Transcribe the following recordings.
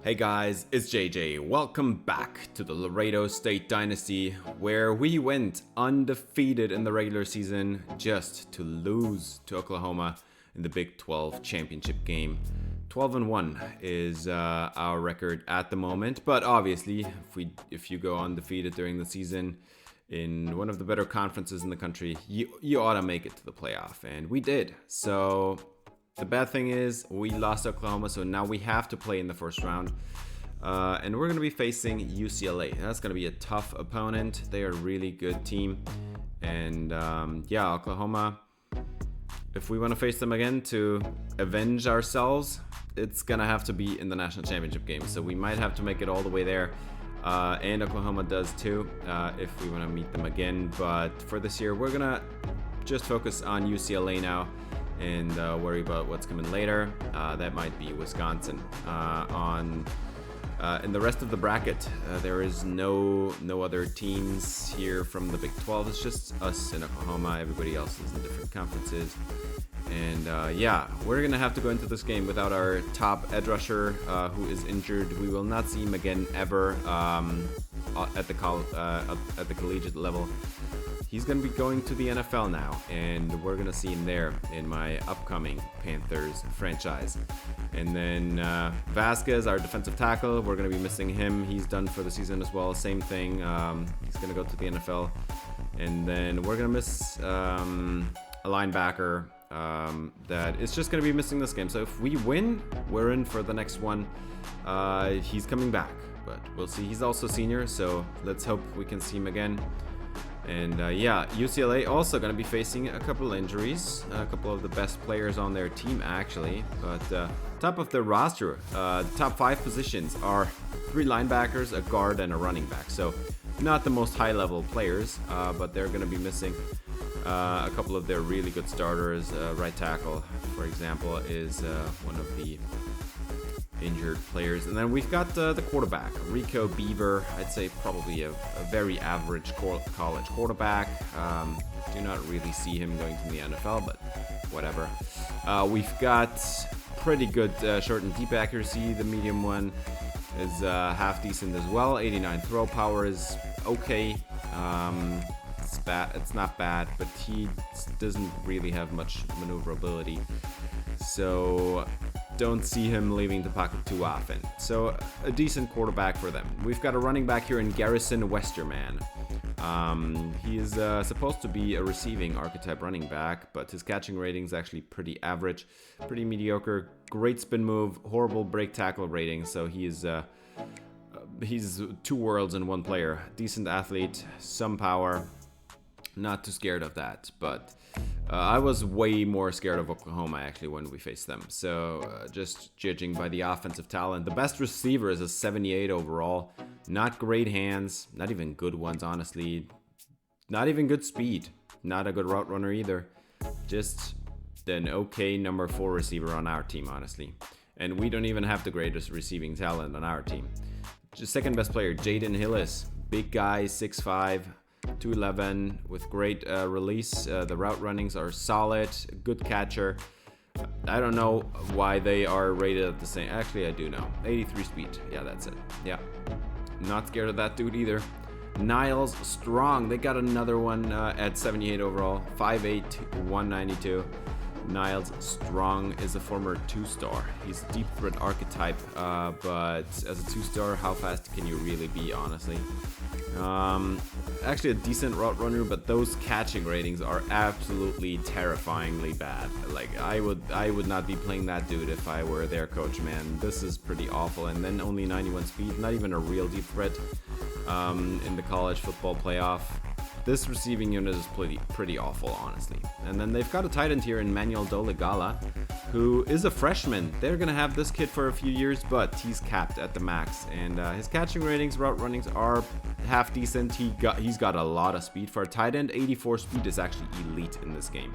Hey guys, it's JJ. Welcome back to the Laredo State Dynasty, where we went undefeated in the regular season just to lose to Oklahoma in the Big 12 championship game. 12-1 is our record at the moment, but obviously, if you go undefeated during the season in one of the better conferences in the country, you ought to make it to the playoff, and we did. So the bad thing is we lost Oklahoma, so now we have to play in the first round. And we're going to be facing UCLA. That's going to be a tough opponent. They are a really good team. And yeah, Oklahoma, if we want to face them again to avenge ourselves, it's going to have to be in the national championship game. So we might have to make it all the way there. And Oklahoma does too, if we want to meet them again. But for this year, we're going to just focus on UCLA now and worry about what's coming later. That might be Wisconsin. In the rest of the bracket, there is no other teams here from the Big 12. It's just us in Oklahoma. Everybody else is in different conferences. And yeah, we're going to have to go into this game without our top edge rusher who is injured. We will not see him again ever at the collegiate level. He's going to be going to the NFL now, and we're going to see him there in my upcoming Panthers franchise. And then Vasquez, our defensive tackle, we're going to be missing him. He's done for the season as well. Same thing. He's going to go to the NFL. And then we're going to miss a linebacker that is just going to be missing this game. So if we win, we're in for the next one. He's coming back, but we'll see. He's also a senior, so let's hope we can see him again. And yeah, UCLA also going to be facing a couple injuries, a couple of the best players on their team actually. But top of the roster, top 5 positions are 3 linebackers, a guard, and a running back. So not the most high-level players, but they're going to be missing a couple of their really good starters. Right tackle, for example, is one of the injured players. And then we've got the quarterback, Rico Beaver. I'd say probably a very average college quarterback. Do not really see him going to the NFL, but whatever. We've got pretty good short and deep accuracy. The medium one is half decent as well. 89 throw power is okay. It's not bad, but he doesn't really have much maneuverability. So don't see him leaving the pocket too often. So a decent quarterback for them. We've got a running back here in Garrison Westerman. He is supposed to be a receiving archetype running back, but his catching rating is actually pretty average, pretty mediocre. Great spin move, horrible break tackle rating. So he's 2 worlds in one player. Decent athlete, some power. Not too scared of that, but I was way more scared of Oklahoma actually when we faced them. So just judging by the offensive talent, the best receiver is a 78 overall. Not great hands, not even good ones honestly. Not even good speed. Not a good route runner either. Just an okay number 4 receiver on our team honestly. And we don't even have the greatest receiving talent on our team. Just second best player, Jaden Hillis. Big guy, 6'5". 211 with great release. The route runnings are solid, good catcher. I don't know why they are rated at the same. Actually, I do know. 83 speed. Yeah, that's it. Yeah. Not scared of that dude either. Niles Strong. They got another one at 78 overall. 5'8", 192. Niles Strong is a former 2-star. He's deep threat archetype, but as a 2-star, how fast can you really be, honestly? Actually a decent route runner, but those catching ratings are absolutely terrifyingly bad. Like I would not be playing that dude if I were their coach, man. This is pretty awful. And then only 91 speed, not even a real deep threat in the college football playoff. This receiving unit is pretty awful, honestly. And then they've got a tight end here in Manuel Dolegala, who is a freshman. They're going to have this kid for a few years, but he's capped at the max. And his catching ratings, route runnings are half decent. He's got a lot of speed. For a tight end, 84 speed is actually elite in this game.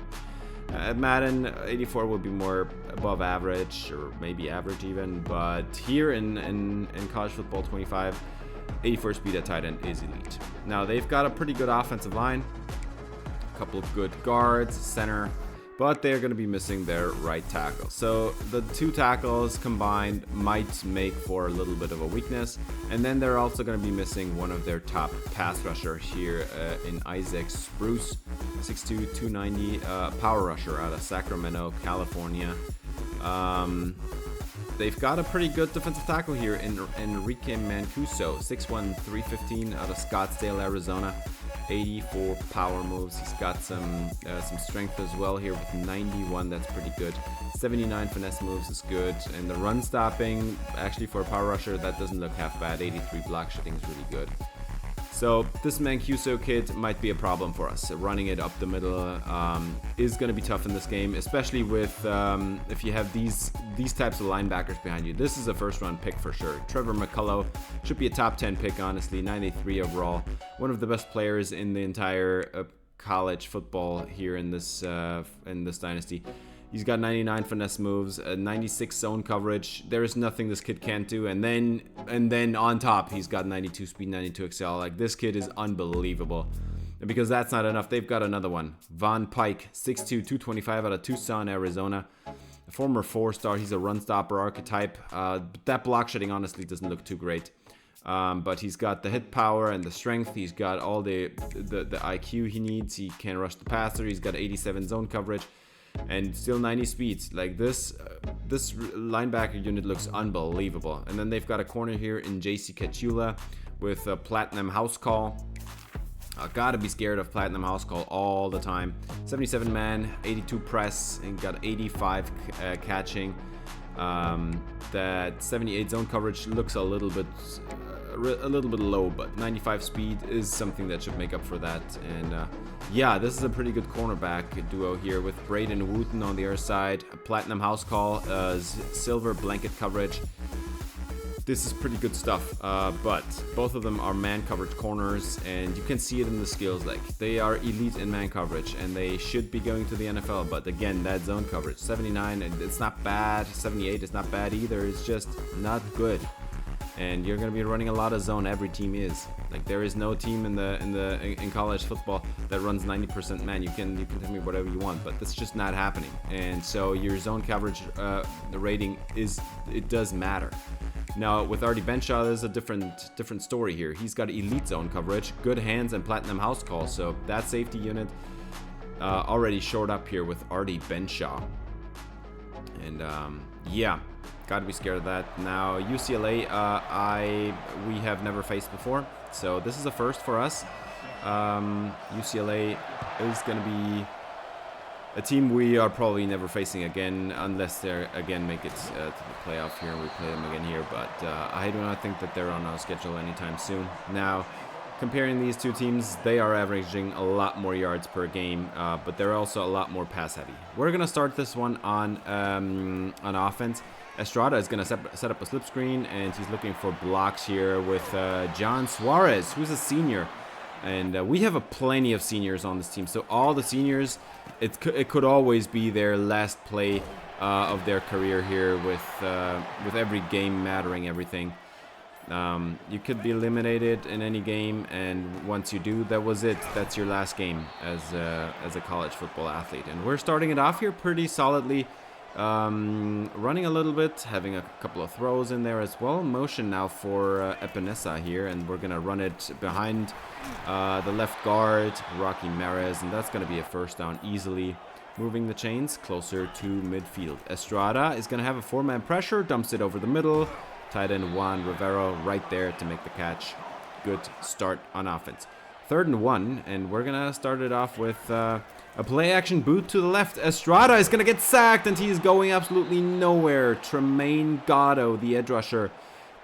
At Madden, 84 would be more above average, or maybe average even. But here in college football 25, 84 speed at tight end is elite. Now they've got a pretty good offensive line, a couple of good guards, center, but they're going to be missing their right tackle. So the two tackles combined might make for a little bit of a weakness. And then they're also going to be missing one of their top pass rushers here in Isaac Spruce, 6'2", 290, power rusher out of Sacramento, California. They've got a pretty good defensive tackle here in Enrique Mancuso, 6'1", 315 out of Scottsdale, Arizona. 84 power moves. He's got some strength as well here with 91. That's pretty good. 79 finesse moves is good. And the run stopping, actually for a power rusher, that doesn't look half bad. 83 block shedding is really good. So this Mancuso kid might be a problem for us. Running it up the middle is going to be tough in this game, especially with if you have these types of linebackers behind you. This is a first-round pick for sure. Trevor McCullough should be a top 10 pick, honestly. 93 overall. One of the best players in the entire college football here in this dynasty. He's got 99 finesse moves, 96 zone coverage. There is nothing this kid can't do. And then on top, he's got 92 speed, 92 excel. Like, this kid is unbelievable. And because that's not enough, they've got another one. Von Pike, 6'2", 225 out of Tucson, Arizona. A former 4-star. He's a run stopper archetype. That block shedding honestly doesn't look too great. But he's got the hit power and the strength. He's got all the IQ he needs. He can rush the passer. He's got 87 zone coverage. And still 90 speeds. Like, this linebacker unit looks unbelievable. And then they've got a corner here in JC Cachula with a platinum house call. Gotta be scared of platinum house call all the time. 77 man, 82 press, and got 85 catching. That 78 zone coverage looks a little bit low, but 95 speed is something that should make up for that. And yeah, this is a pretty good cornerback duo here with Braden Wooten on the other side. A platinum house call, silver blanket coverage. This is pretty good stuff, but both of them are man coverage corners, and you can see it in the skills. Like, they are elite in man coverage, and they should be going to the NFL. But again, that zone coverage, 79, and it's not bad. 78 is not bad either. It's just not good. And you're going to be running a lot of zone. Every team is. Like, there is no team in college football that runs 90% man. You can tell me whatever you want, but that's just not happening. And so your zone coverage the rating does matter. Now with Artie Benshaw, there's a different story here. He's got elite zone coverage, good hands, and platinum house call. So that safety unit already showed up here with Artie Benshaw. And yeah. Got to be scared of that. Now UCLA, we have never faced before, so this is a first for us. UCLA is going to be a team we are probably never facing again, unless they again make it to the playoff here and we play them again here. But I do not think that they're on our schedule anytime soon. Now, comparing these two teams, they are averaging a lot more yards per game, but they're also a lot more pass heavy. We're going to start this one on offense. Estrada is going to set up a slip screen, and he's looking for blocks here with John Suarez, who's a senior. And we have plenty of seniors on this team. So all the seniors, it could always be their last play of their career here with every game mattering everything. You could be eliminated in any game, and once you do, that was it. That's your last game as a college football athlete. And we're starting it off here pretty solidly. Running a little bit, having a couple of throws in there as well. Motion now for Epinesa here, and we're gonna run it behind the left guard, Rocky Mares, and that's gonna be a first down easily. Moving the chains closer to midfield. Estrada is gonna have a 4-man pressure, dumps it over the middle. Tight end Juan Rivero right there to make the catch. Good start on offense. 3rd and 1, and we're gonna start it off with a play action boot to the left. Estrada is gonna get sacked, and he is going absolutely nowhere. Tremaine Gatto, the edge rusher,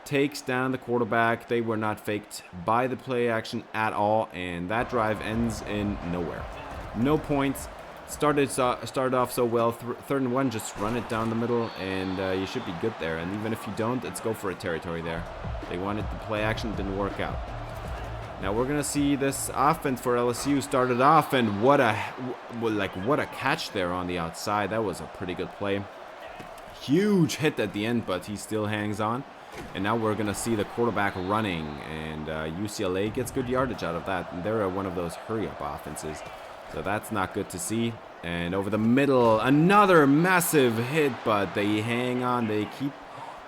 takes down the quarterback. They were not faked by the play action at all, and that drive ends in nowhere. No points. Started off so well. 3rd and 1, just run it down the middle, and you should be good there. And even if you don't, let's go for a territory there. They wanted the play action, didn't work out. Now we're gonna see this offense for LSU started off, and what a catch there on the outside. That was a pretty good play. Huge hit at the end, but he still hangs on. And now we're gonna see the quarterback running, and UCLA gets good yardage out of that. And they're one of those hurry-up offenses. So that's not good to see. And over the middle, another massive hit, but they hang on. They keep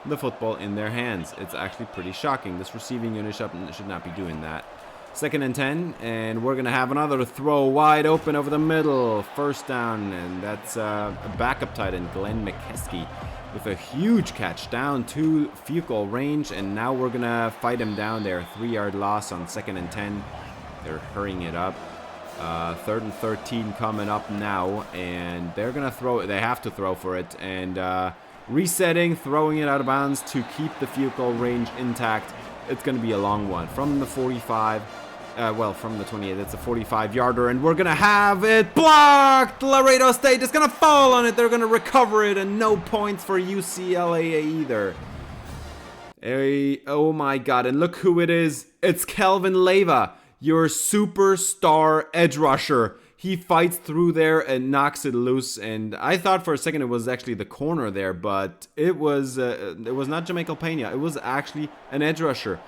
the football in their hands. It's actually pretty shocking. This receiving unit should not be doing that. 2nd and 10, and we're going to have another throw wide open over the middle. First down, and that's a backup tight end, Glenn McKeskey, with a huge catch down to field goal range, and now we're going to fight him down there. 3-yard loss on 2nd and 10. They're hurrying it up. 3rd and 13 coming up now, and they're going to throw it. They have to throw for it, and resetting, throwing it out of bounds to keep the field goal range intact. It's going to be a long one from the 45. From the 28, it's a 45-yarder, and we're going to have it blocked. Laredo State is going to fall on it. They're going to recover it, and no points for UCLA either. Oh my God, and look who it is. It's Kelvin Leyva, your superstar edge rusher. He fights through there and knocks it loose, and I thought for a second it was actually the corner there, but it was not Jamichael Pena. It was actually an edge rusher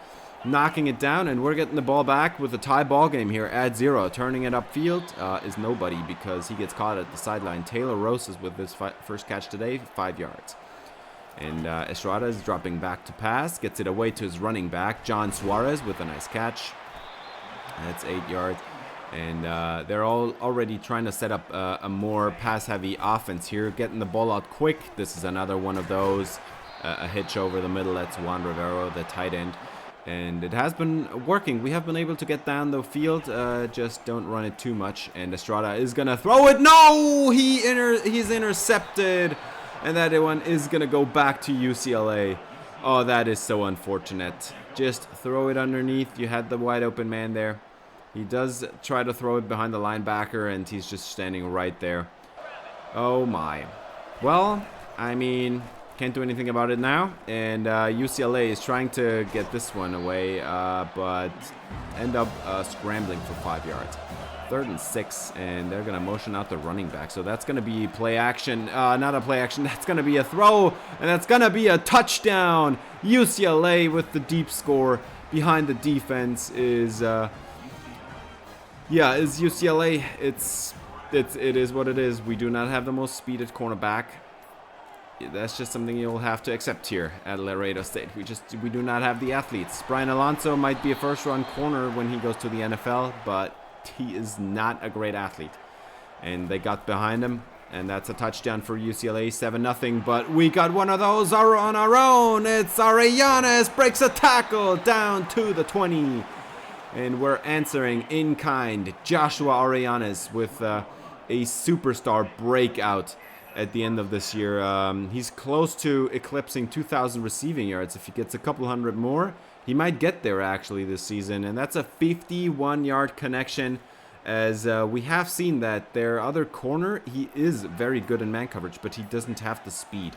knocking it down, and we're getting the ball back with a tie ball game here at 0. Turning it upfield is nobody because he gets caught at the sideline. Taylor Rosas with his first catch today, 5 yards. And Estrada is dropping back to pass, gets it away to his running back, John Suarez, with a nice catch. That's 8 yards. And they're all already trying to set up a more pass-heavy offense here, getting the ball out quick. This is another one of those. A hitch over the middle. That's Juan Rivero, the tight end. And it has been working. We have been able to get down the field. Just don't run it too much. And Estrada is going to throw it. No! He's intercepted. And that one is going to go back to UCLA. Oh, that is so unfortunate. Just throw it underneath. You had the wide open man there. He does try to throw it behind the linebacker, and he's just standing right there. Oh, my. Well, I mean, can't do anything about it now. And UCLA is trying to get this one away, but end up scrambling for 5 yards. 3rd and 6, and they're going to motion out the running back. So that's going to be play action. Not a play action. That's going to be a throw, and that's going to be a touchdown. UCLA with the deep score. Behind the defense is UCLA. It is what it is. We do not have the most speed at cornerback. That's just something you'll have to accept here at Laredo State. We do not have the athletes. Brian Alonso might be a first-round corner when he goes to the NFL, but he is not a great athlete. And they got behind him, and that's a touchdown for UCLA, 7-0. But we got one of those on our own. It's Arellanes, breaks a tackle down to the 20. And we're answering in kind. Joshua Arellanes with a superstar breakout at the end of this year. He's close to eclipsing 2,000 receiving yards. If he gets a couple hundred more, he might get there actually this season. And that's a 51-yard connection, as we have seen that their other corner, he is very good in man coverage, but he doesn't have the speed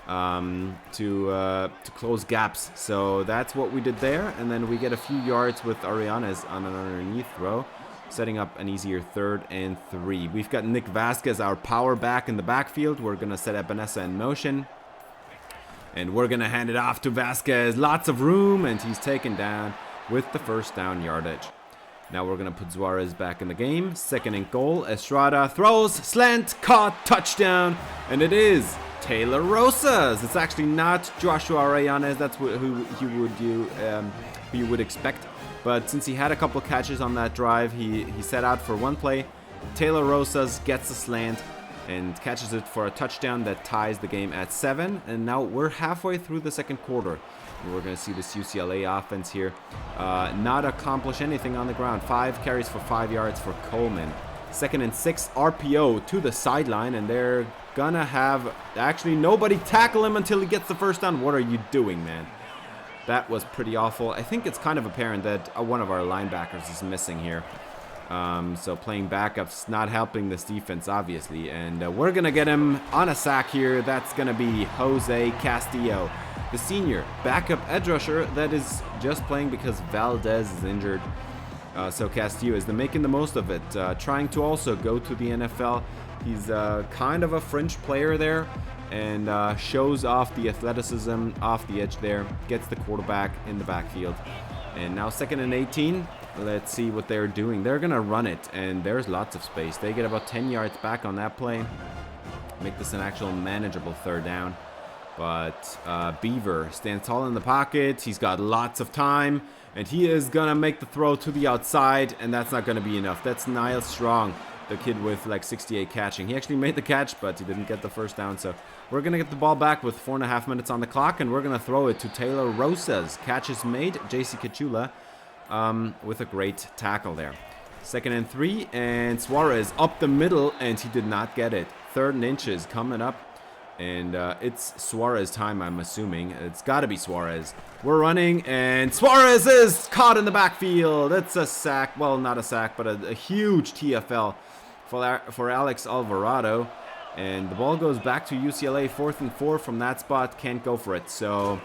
to close gaps. So that's what we did there. And then we get a few yards with Arellanes on an underneath throw, setting up an easier 3rd and 3. We've got Nick Vasquez, our power back in the backfield. We're going to set Ebenezer in motion. And we're going to hand it off to Vasquez. Lots of room, and he's taken down with the first down yardage. Now we're going to put Suarez back in the game. 2nd and goal. Estrada throws, slant, caught, touchdown. And it is Taylor Rosas. It's actually not Joshua Arellanes. That's who you would expect. But since he had a couple catches on that drive, he set out for one play. Taylor Rosas gets a slant and catches it for a touchdown that ties the game at 7. And now we're halfway through the second quarter. And we're going to see this UCLA offense here not accomplish anything on the ground. 5 carries for 5 yards for Coleman. 2nd and 6, RPO to the sideline, and they're going to have actually nobody tackle him until he gets the first down. What are you doing, man? That was pretty awful. I think it's kind of apparent that one of our linebackers is missing here. So playing backup's not helping this defense, obviously. And we're going to get him on a sack here. That's going to be Jose Castillo, the senior backup edge rusher that is just playing because Valdez is injured. So Castillo is making the most of it, trying to also go to the NFL. He's kind of a fringe player there, and shows off the athleticism off the edge there, gets the quarterback in the backfield. And now 2nd and 18. Let's see what they're doing. They're going to run it, and there's lots of space. They get about 10 yards back on that play. Make this an actual manageable 3rd down. But Beaver stands tall in the pocket. He's got lots of time, and he is going to make the throw to the outside, and that's not going to be enough. That's Niles Strong, the kid with like 68 catching. He actually made the catch, but he didn't get the 1st down. So we're going to get the ball back with 4.5 minutes on the clock, and we're going to throw it to Taylor Rosas. Catch is made. J.C. Kachula with a great tackle there. 2nd and 3, and Suarez up the middle, and he did not get it. 3rd and inches coming up, and it's Suarez time, I'm assuming. It's got to be Suarez. We're running, and Suarez is caught in the backfield. It's a sack. Well, not a sack, but a huge TFL for Alex Alvarado. And the ball goes back to UCLA. 4th and 4 from that spot. Can't go for it. So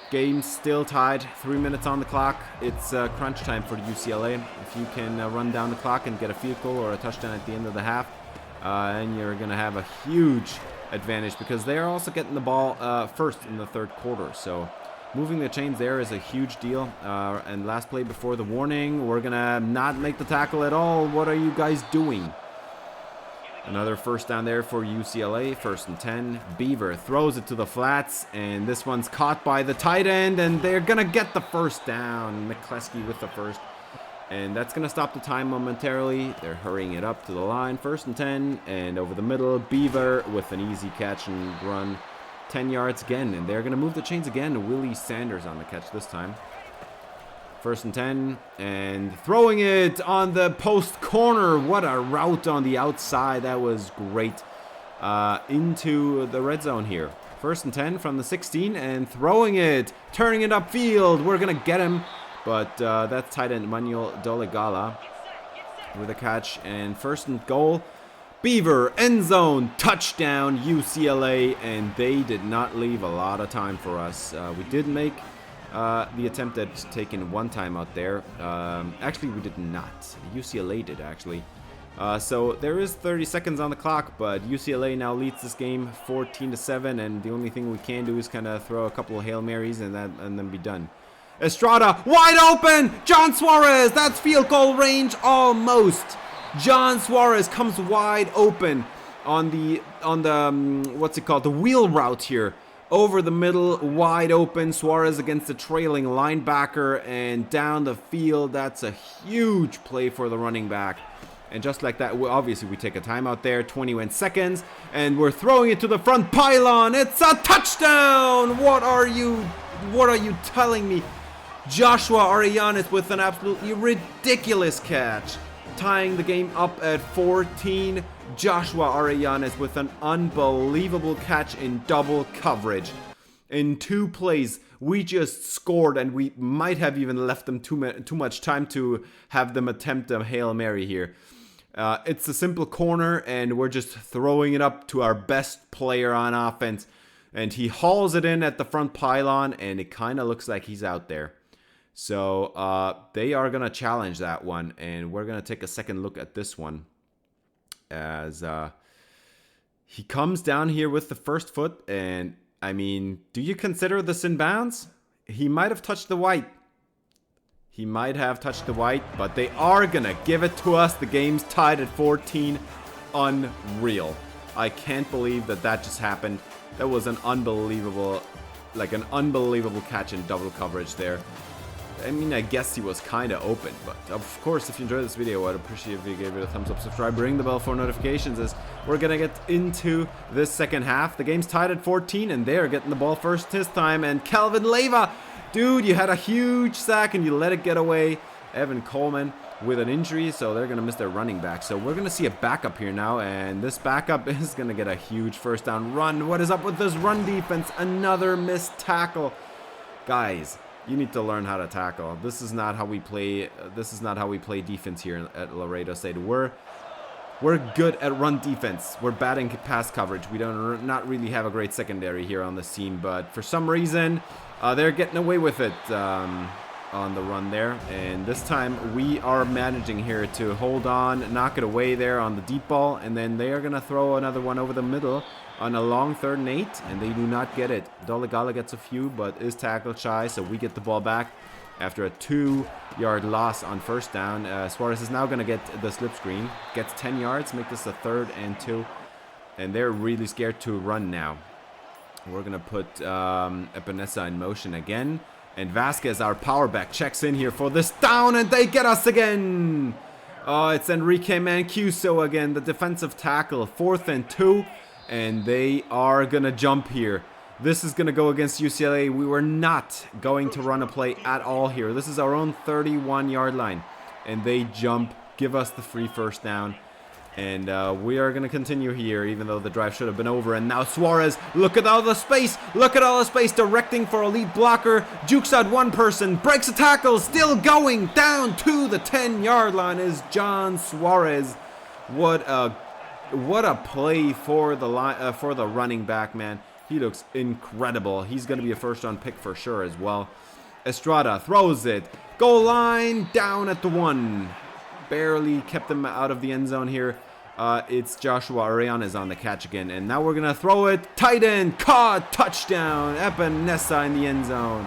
game's still tied. 3 minutes on the clock. It's crunch time for UCLA. If you can run down the clock and get a field goal or a touchdown at the end of the half, and you're going to have a huge advantage, because they are also getting the ball first in the 3rd quarter. So moving the chains there is a huge deal. And last play before the warning, we're going to not make the tackle at all. What are you guys doing? Another 1st down there for UCLA. 1st and 10. Beaver throws it to the flats, and this one's caught by the tight end, and they're going to get the 1st down. McCleskey with the 1st. And that's going to stop the time momentarily. They're hurrying it up to the line. 1st and 10, and over the middle, Beaver with an easy catch and run. 10 yards again, and they're going to move the chains again. Willie Sanders on the catch this time. 1st and 10, and throwing it on the post corner. What a route on the outside. That was great. Into the red zone here. 1st and 10 from the 16, and throwing it, turning it upfield. We're going to get him, but that's tight end Manuel Dolegala with a catch. And 1st and goal. Beaver, end zone, touchdown, UCLA, and they did not leave a lot of time for us. We did make the attempt at taking 1 time out there. Actually, we did not. UCLA did, actually. So there is 30 seconds on the clock, but UCLA now leads this game 14-7, and the only thing we can do is kind of throw a couple of Hail Marys and then be done. Estrada, wide open! John Suarez, that's field goal range almost. John Suarez comes wide open on the what's it called, the wheel route here, over the middle, wide open. Suarez against the trailing linebacker and down the field. That's a huge play for the running back. And just like that, obviously we take a timeout there, 21 seconds, and we're throwing it to the front pylon. It's a touchdown. What are you telling me? Joshua Arianes with an absolutely ridiculous catch, tying the game up at 14. Joshua Arianes with an unbelievable catch in double coverage. In 2 plays, we just scored, and we might have even left them too much time to have them attempt a Hail Mary here. It's a simple corner, and we're just throwing it up to our best player on offense. And he hauls it in at the front pylon, and it kind of looks like he's out there. So they are going to challenge that one, and we're going to take a second look at this one. As he comes down here with the 1st foot, and I mean, do you consider this in bounds? He might have touched the white. He might have touched the white, but they are going to give it to us. The game's tied at 14. Unreal. I can't believe that just happened. That was an unbelievable catch in double coverage there. I mean, I guess he was kind of open, but of course, if you enjoyed this video, I'd appreciate if you gave it a thumbs up, subscribe, ring the bell for notifications, as we're going to get into this second half. The game's tied at 14, and they're getting the ball first this time, and Calvin Leyva, dude, you had a huge sack, and you let it get away. Evan Coleman with an injury, so they're going to miss their running back. So we're going to see a backup here now, and this backup is going to get a huge 1st down run. What is up with this run defense? Another missed tackle. Guys, you need to learn how to tackle. This is not how we play. This is not how we play defense here at Laredo State. We're good at run defense. We're bad in pass coverage. We don't not really have a great secondary here on the scene, but for some reason, they're getting away with it on the run there. And this time we are managing here to hold on, knock it away there on the deep ball, and then they are gonna throw another one over the middle on a long 3rd and 8, and they do not get it. Dolegala gets a few, but is tackled shy, so we get the ball back. after a 2-yard loss on first down. Suarez is now going to get the slip screen, gets 10 yards, make this a 3rd and 2, and they're really scared to run now. We're going to put Epinesa in motion again, and Vasquez, our power back, checks in here for this down, and they get us again. Oh, it's Enrique Mancuso again, the defensive tackle, 4th and 2, and they are going to jump here. This is going to go against UCLA. We were not going to run a play at all here. This is our own 31-yard line, and they jump, give us the free first down, and we are going to continue here, even though the drive should have been over. And now Suarez, look at all the space, directing for a lead blocker, jukes out one person, breaks a tackle, still going, down to the 10-yard line is John Suarez. What a play for the running back, man. He looks incredible. He's going to be a first-round pick for sure as well. Estrada throws it. Goal line, down at the 1. Barely kept them out of the end zone here. It's Joshua Arellanes on the catch again. And now we're going to throw it. Tight end, caught, touchdown. Epinesa in the end zone.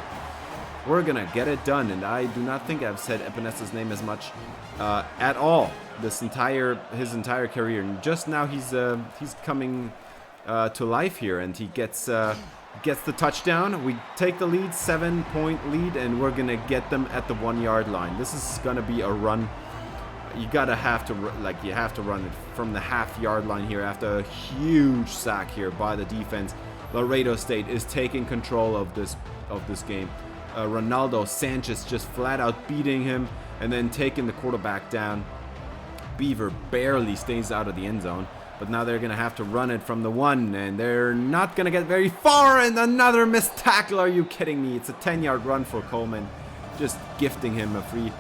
We're going to get it done. And I do not think I've said Epinesa's name as much at all his entire career. And just now he's coming to life here, and he gets the touchdown. We take the lead, 7-point lead, and we're gonna get them at the 1-yard line. This is gonna be a run. You have to run it from the half-yard line here after a huge sack here by the defense. Laredo State is taking control of this game. Ronaldo Sanchez just flat out beating him and then taking the quarterback down. Beaver barely stays out of the end zone. But now they're going to have to run it from the 1, and they're not going to get very far, and another missed tackle. Are you kidding me? It's a 10-yard run for Coleman, just gifting him a free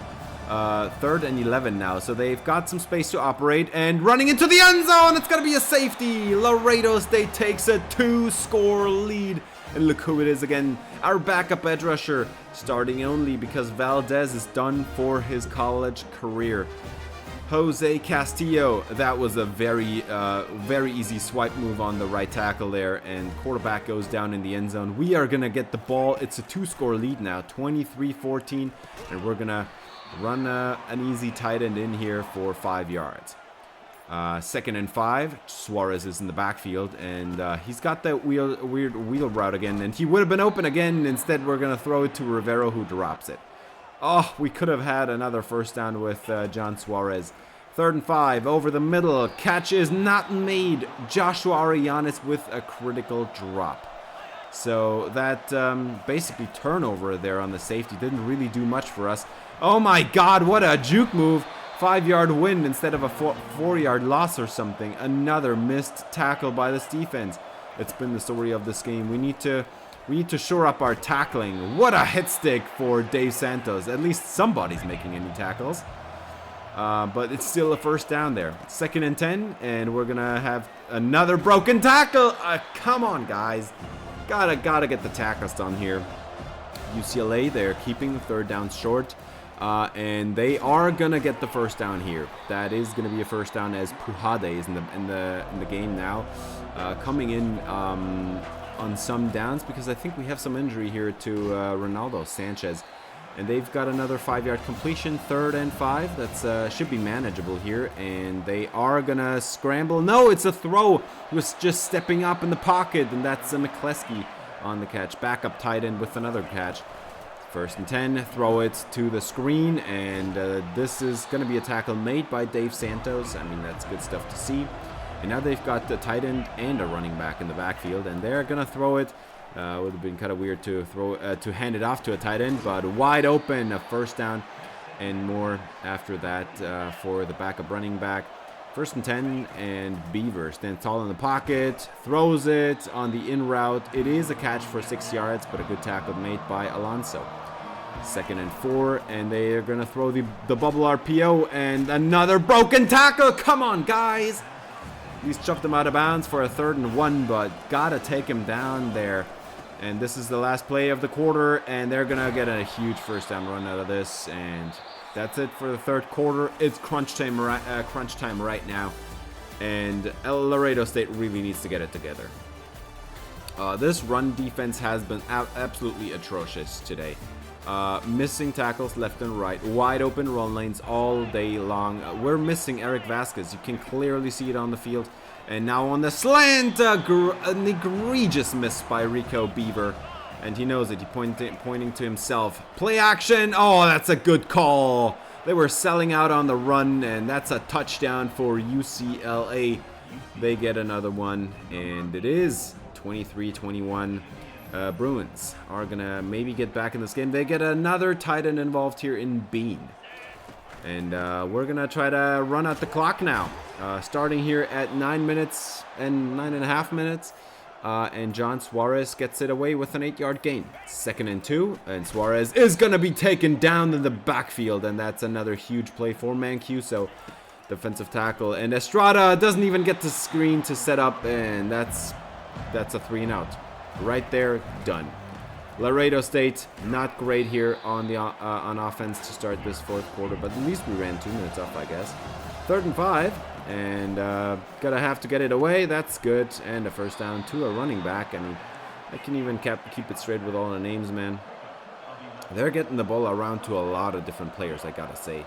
3rd and 11 now. So they've got some space to operate, and running into the end zone, it's going to be a safety. Laredo State takes a 2-score lead, and look who it is again. Our backup edge rusher, starting only because Valdez is done for his college career. Jose Castillo, that was a very easy swipe move on the right tackle there, and quarterback goes down in the end zone. We are going to get the ball. It's a 2-score lead now, 23-14, and we're going to run an easy tight end in here for 5 yards. 2nd and 5, Suarez is in the backfield, and he's got that weird wheel route again, and he would have been open again. Instead, we're going to throw it to Rivero, who drops it. Oh, we could have had another first down with John Suarez. 3rd and 5, over the middle. Catch is not made. Joshua Arellanes with a critical drop. So that basically turnover there on the safety didn't really do much for us. Oh my God, what a juke move. 5-yard win instead of a 4-yard loss or something. Another missed tackle by this defense. It's been the story of this game. We need to shore up our tackling. What a hit stick for Dave Santos. At least somebody's making any tackles. But it's still a first down there. 2nd and 10, and we're going to have another broken tackle. Come on, guys. Gotta get the tackles done here. UCLA, they're keeping 3rd down short. And they are going to get the first down here. That is going to be a first down as Pujade is in the game now. Coming in on some downs, because I think we have some injury here to Ronaldo Sanchez, and they've got another 5-yard completion. 3rd and 5, that's should be manageable here, and they are gonna scramble. No, it's a throw. He was just stepping up in the pocket, and that's McCleskey on the catch. Backup tight end with another catch. 1st and 10, throw it to the screen, and this is gonna be a tackle made by Dave Santos. I mean, that's good stuff to see. And now they've got the tight end and a running back in the backfield, and they're gonna throw it. Would have been kind of weird to hand it off to a tight end, but wide open, a first down and more after that for the backup running back. 1st and 10, and Beaver stands tall in the pocket, throws it on the in route. It is a catch for 6 yards, but a good tackle made by Alonso. 2nd and 4, and they are gonna throw the bubble RPO, and another broken tackle. Come on, guys. He's chucked him out of bounds for a 3rd and 1, but gotta take him down there. And this is the last play of the quarter, and they're gonna get a huge first down run out of this, and that's it for the 3rd quarter. It's crunch time right now, and Laredo State really needs to get it together. This run defense has been absolutely atrocious today. Missing tackles left and right. Wide open run lanes all day long. We're missing Eric Vasquez. You can clearly see it on the field. And now on the slant, an egregious miss by Rico Beaver. And he knows it. He pointing to himself. Play action. Oh, that's a good call. They were selling out on the run, and that's a touchdown for UCLA. They get another one, and it is 23-21. Bruins are going to maybe get back in this game. They get another tight end involved here in Bean. And we're going to try to run out the clock now. Starting here at 9 minutes and 9.5 minutes. And John Suarez gets it away with an 8-yard gain. 2nd and 2. And Suarez is going to be taken down in the backfield. And that's another huge play for Mancuso. Defensive tackle. And Estrada doesn't even get the screen to set up. And that's a 3-and-out. Right there, done. Laredo State, not great here on the on offense to start this 4th quarter, but at least we ran 2 minutes off, I guess. 3rd and 5, and gonna have to get it away. That's good, and a first down to a running back. I mean, I can even keep it straight with all the names, man. They're getting the ball around to a lot of different players, I gotta say.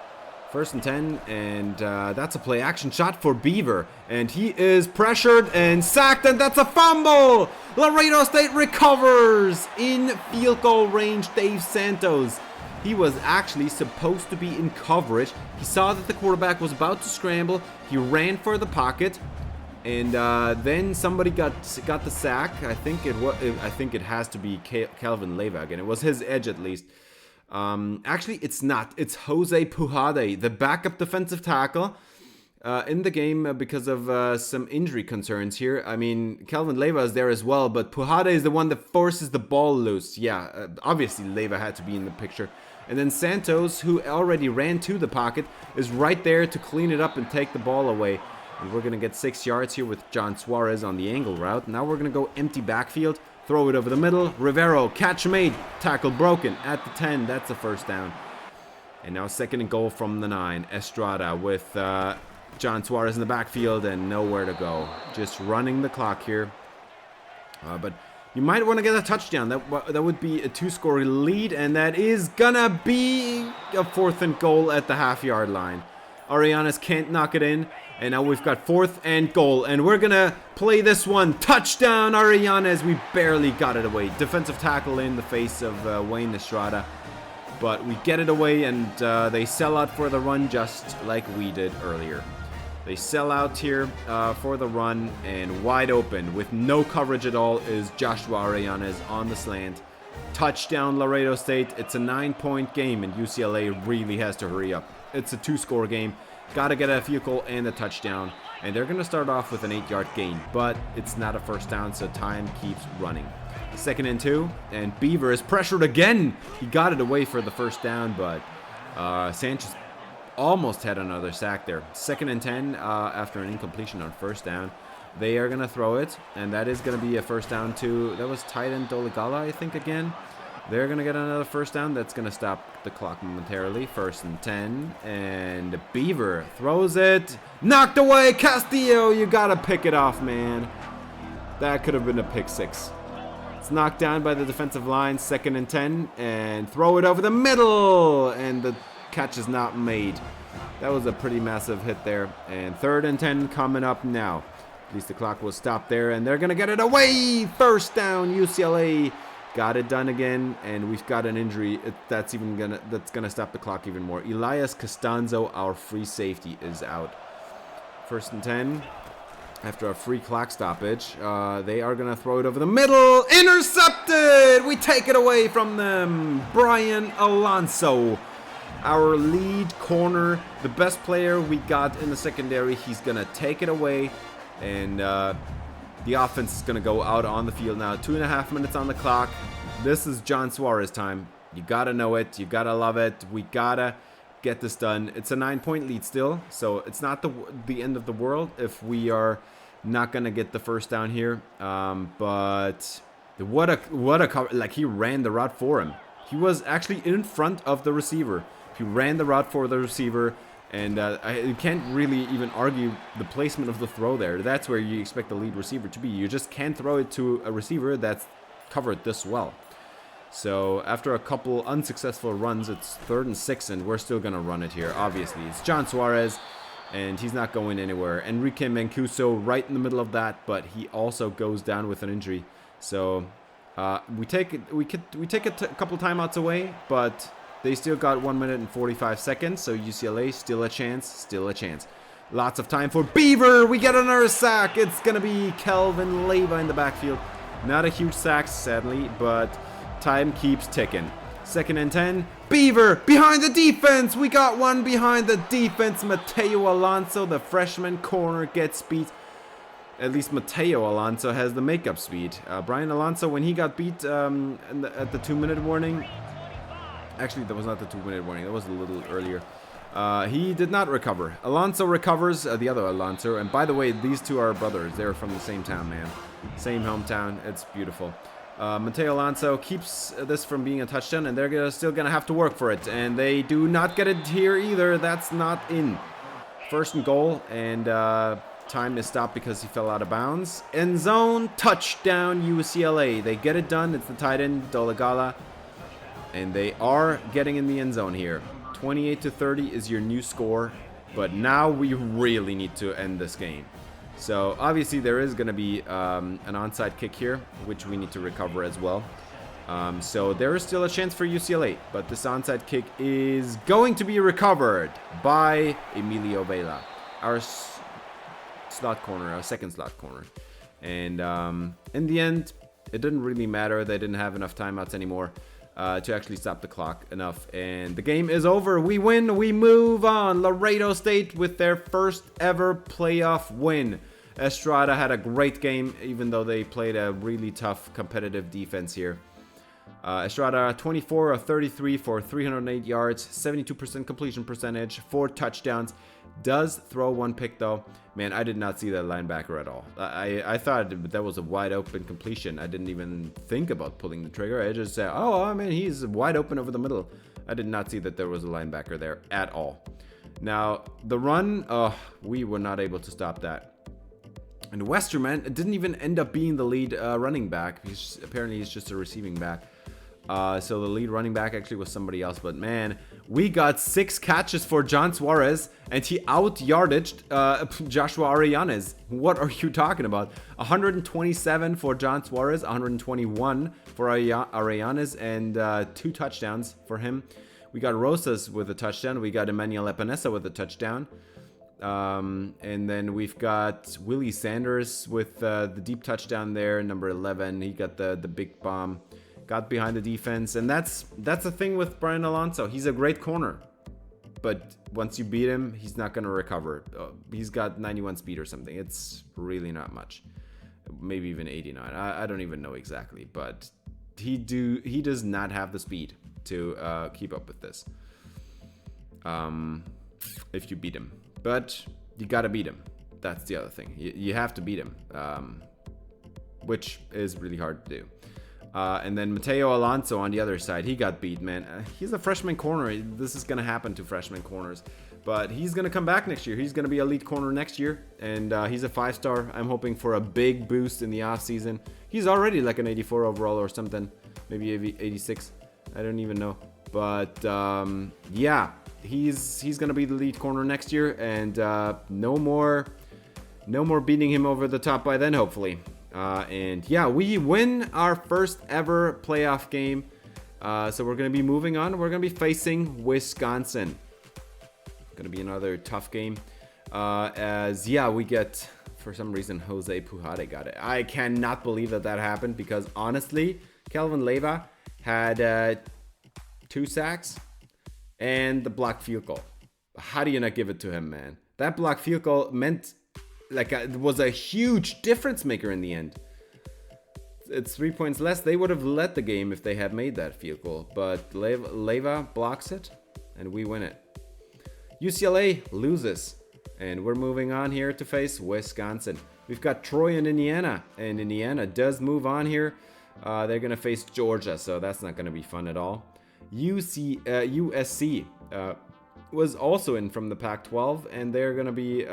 1st and 10, and that's a play action shot for Beaver. And he is pressured and sacked, and that's a fumble! Laredo State recovers in field goal range. Dave Santos. He was actually supposed to be in coverage. He saw that the quarterback was about to scramble. He ran for the pocket, and then somebody got the sack. I think it has to be Calvin Leyva again. It was his edge at least. Actually, it's not. It's Jose Pujade, the backup defensive tackle, in the game because of some injury concerns here. I mean, Calvin Leyva is there as well, but Pujade is the one that forces the ball loose. Yeah, obviously Leyva had to be in the picture. And then Santos, who already ran to the pocket, is right there to clean it up and take the ball away. And we're going to get 6 yards here with John Suarez on the angle route. Now we're going to go empty backfield. Throw it over the middle. Rivero, catch made. Tackle broken at the 10. That's a first down. And now 2nd and goal from the 9. Estrada with John Suarez in the backfield and nowhere to go. Just running the clock here. But you might want to get a touchdown. That would be a 2-score lead. And that is gonna be a 4th and goal at the half-yard line. Arianes can't knock it in. And now we've got 4th and goal. And we're going to play this one. Touchdown, Arianes. We barely got it away. Defensive tackle in the face of Wayne Estrada. But we get it away, and they sell out for the run just like we did earlier. They sell out here for the run, and wide open with no coverage at all is Joshua Arianes on the slant. Touchdown, Laredo State. It's a 9-point game, and UCLA really has to hurry up. It's a 2-score game. Got to get a field goal and a touchdown. And they're going to start off with an 8-yard gain. But it's not a first down, so time keeps running. 2nd and 2. And Beaver is pressured again. He got it away for the first down, but Sanchez almost had another sack there. 2nd and 10 after an incompletion on first down. They are going to throw it. And that is going to be a first down to... That was tight end Doligala, I think, again. They're going to get another first down. That's going to stop the clock momentarily. 1st and 10. And Beaver throws it. Knocked away. Castillo, you got to pick it off, man. That could have been a pick 6. It's knocked down by the defensive line. 2nd and 10. And throw it over the middle. And the catch is not made. That was a pretty massive hit there. And 3rd and 10 coming up now. At least the clock will stop there. And they're going to get it away. First down, UCLA. Got it done again, and we've got an injury that's gonna stop the clock even more. Elias Costanzo, our free safety, is out. 1st and 10. After a free clock stoppage, they are gonna throw it over the middle. Intercepted. We take it away from them. Brian Alonso, our lead corner, the best player we got in the secondary. He's gonna take it away, and the offense is going to go out on the field now. 2.5 minutes on the clock. This is John Suarez time. You got to know it. You got to love it. We got to get this done. It's a 9-point lead still, so it's not the end of the world if we are not going to get the first down here. But what a cover. Like, he ran the route for him. He was actually in front of the receiver. He ran the route for the receiver. And you can't really even argue the placement of the throw there. That's where you expect the lead receiver to be. You just can't throw it to a receiver that's covered this well. So after a couple unsuccessful runs, it's 3rd and 6, and we're still gonna run it here. Obviously, it's John Suarez, and he's not going anywhere. Enrique Mancuso right in the middle of that, but he also goes down with an injury. So we take a couple timeouts away, but they still got 1 minute and 45 seconds. So UCLA still a chance, still a chance. Lots of time for Beaver. We get another sack. It's gonna be Kelvin Leyva in the backfield. Not a huge sack, sadly, but time keeps ticking. 2nd and 10. Beaver behind the defense. We got one behind the defense. Mateo Alonso, the freshman corner, gets beat. At least Mateo Alonso has the makeup speed. Brian Alonso, when he got beat at the 2-minute warning. Actually, that was not the 2-minute warning. That was a little earlier. He did not recover. Alonso recovers, the other Alonso. And by the way, these two are brothers. They're from the same town, man. Same hometown. It's beautiful. Mateo Alonso keeps this from being a touchdown, and they're still going to have to work for it. And they do not get it here either. That's not in. 1st and goal, and time is stopped because he fell out of bounds. End zone, touchdown, UCLA. They get it done. It's the tight end, Dolagala. And they are getting in the end zone here. 28-30 is your new score, but now we really need to end this game. So obviously there is going to be an onside kick here, which we need to recover as well. So there is still a chance for UCLA, but this onside kick is going to be recovered by Emilio Vela, our slot corner, our 2nd slot corner. And in the end, it didn't really matter. They didn't have enough timeouts anymore to actually stop the clock enough. And the game is over. We win. We move on. Laredo State with their 1st ever playoff win. Estrada had a great game, even though they played a really tough competitive defense here. Estrada 24 of 33 for 308 yards, 72% completion percentage, 4 touchdowns. Does throw 1 pick though. Man, I did not see that linebacker at all. I thought that was a wide open completion. I didn't even think about pulling the trigger. I just said, oh, I mean, he's wide open over the middle. I did not see that there was a linebacker there at all. Now, the run, we were not able to stop that. And Westerman didn't even end up being the lead running back. Apparently, he's just a receiving back. So the lead running back actually was somebody else. But man, we got 6 catches for John Suarez, and he out-yardaged Joshua Arellanes. What are you talking about? 127 for John Suarez, 121 for Arellanes, and 2 touchdowns for him. We got Rosas with a touchdown. We got Emmanuel Epinesa with a touchdown. And then we've got Willie Sanders with the deep touchdown there, number 11. He got the big bomb. Got behind the defense, and that's the thing with Brian Alonso. He's a great corner, but once you beat him, he's not going to recover. He's got 91 speed or something. It's really not much. Maybe even 89. I don't even know exactly, but he does not have the speed to keep up with this. If you beat him, but you got to beat him. That's the other thing. You have to beat him, which is really hard to do. And then Mateo Alonso on the other side, he got beat, man. He's a freshman corner. This is going to happen to freshman corners. But he's going to come back next year. He's going to be a lead corner next year. And he's a 5-star. I'm hoping for a big boost in the offseason. He's already like an 84 overall or something. Maybe 86. I don't even know. But yeah, he's going to be the lead corner next year. And no more beating him over the top by then, hopefully. And yeah, we win our 1st ever playoff game. So we're going to be moving on. We're going to be facing Wisconsin. Going to be another tough game. As yeah, we get, for some reason, Jose Pujade got it. I cannot believe that happened, because honestly, Kelvin Leyva had 2 sacks and the blocked field goal. How do you not give it to him, man? That blocked field goal meant it was a huge difference maker in the end. It's 3 points less. They would have led the game if they had made that field goal. But Leyva blocks it, and we win it. UCLA loses, and we're moving on here to face Wisconsin. We've got Troy and Indiana, and Indiana does move on here. They're going to face Georgia, so that's not going to be fun at all. USC was also in from the Pac-12, and they're going to be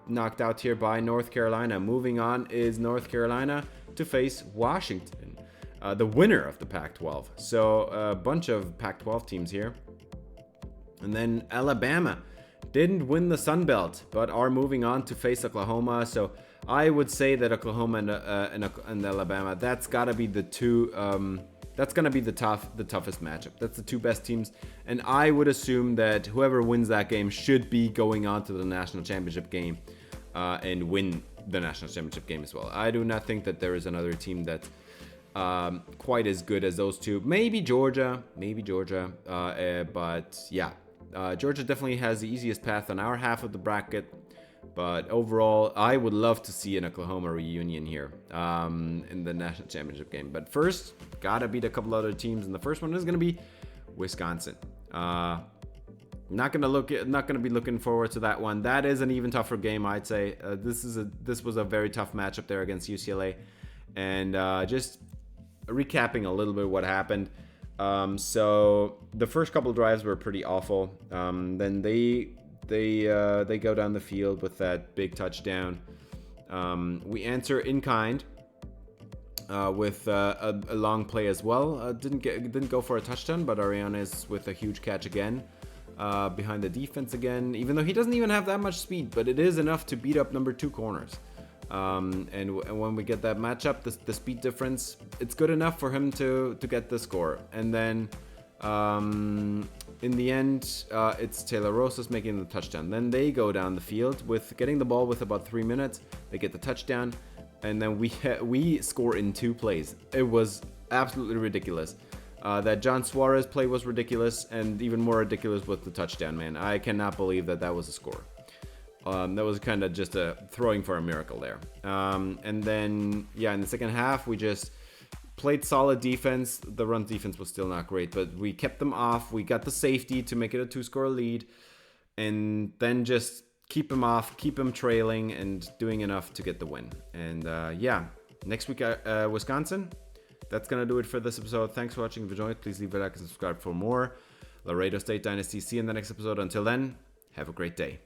knocked out here by North Carolina. Moving on is North Carolina to face Washington. the winner of the Pac-12. So a bunch of Pac-12 teams here. And then Alabama didn't win the Sun Belt, but are moving on to face Oklahoma. So I would say that Oklahoma and Alabama, that's gotta be the two. That's gonna be the toughest matchup. That's the two best teams, and I would assume that whoever wins that game should be going on to the national championship game and win the national championship game as well. I do not think that there is another team that's quite as good as those two. Maybe Georgia, but yeah. Georgia definitely has the easiest path on our half of the bracket, but overall, I would love to see an Oklahoma reunion here in the national championship game. But first, gotta beat a couple other teams, and the first one is gonna be Wisconsin. Not gonna be looking forward to that one. That is an even tougher game, I'd say. This was a very tough matchup there against UCLA, and just recapping a little bit what happened. So the first couple drives were pretty awful. Then they go down the field with that big touchdown. We answer in kind with a long play as well. Didn't go for a touchdown, but Arianes with a huge catch again behind the defense again. Even though he doesn't even have that much speed, but it is enough to beat up number 2 corners. And when we get that matchup, the speed difference, it's good enough for him to get the score. And then in the end, it's Taylor Rosas making the touchdown. Then they go down the field with getting the ball with about 3 minutes. They get the touchdown, and then we score in 2 plays. It was absolutely ridiculous. That John Suarez play was ridiculous, and even more ridiculous was the touchdown, man. I cannot believe that was a score. That was kind of just a throwing for a miracle there. And then, yeah, in the second half, we just played solid defense. The run defense was still not great, but we kept them off. We got the safety to make it a 2-score lead, and then just keep them off, keep them trailing, and doing enough to get the win. And yeah, next week, Wisconsin. That's going to do it for this episode. Thanks for watching. If you enjoyed, please leave a like and subscribe for more Laredo State Dynasty. See you in the next episode. Until then, have a great day.